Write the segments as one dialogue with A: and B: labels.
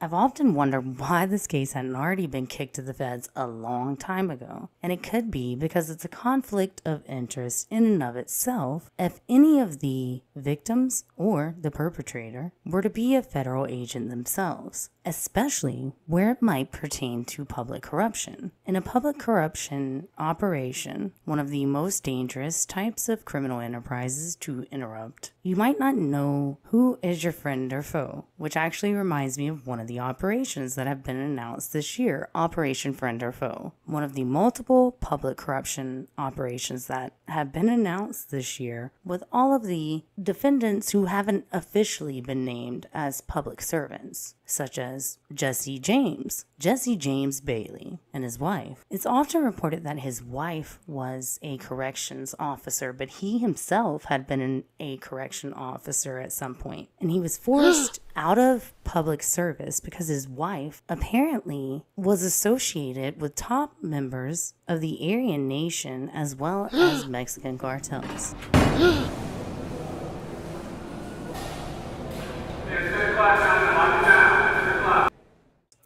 A: I've often wondered why this case hadn't already been kicked to the feds a long time ago, and it could be because it's a conflict of interest in and of itself if any of the victims or the perpetrator were to be a federal agent themselves, especially where it might pertain to public corruption. In a public corruption operation, one of the most dangerous types of criminal enterprises to interrupt, you might not know who is your friend or foe, which actually reminds me of one of the operations that have been announced this year, Operation Friend or Foe. One of the multiple public corruption operations that have been announced this year, with all of the defendants who haven't officially been named as public servants, such as Jesse James Bailey, and his wife. It's often reported that his wife was a corrections officer, but he himself had been a correction officer at some point, and he was forced out of public service because his wife apparently was associated with top members of the Aryan Nation as well as Mexican cartels.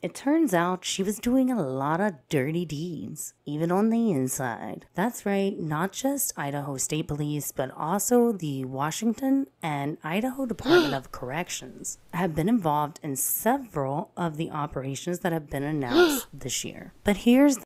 A: It turns out she was doing a lot of dirty deeds, even on the inside. That's right, not just Idaho State Police, but also the Washington and Idaho Department of Corrections have been involved in several of the operations that have been announced this year. But here's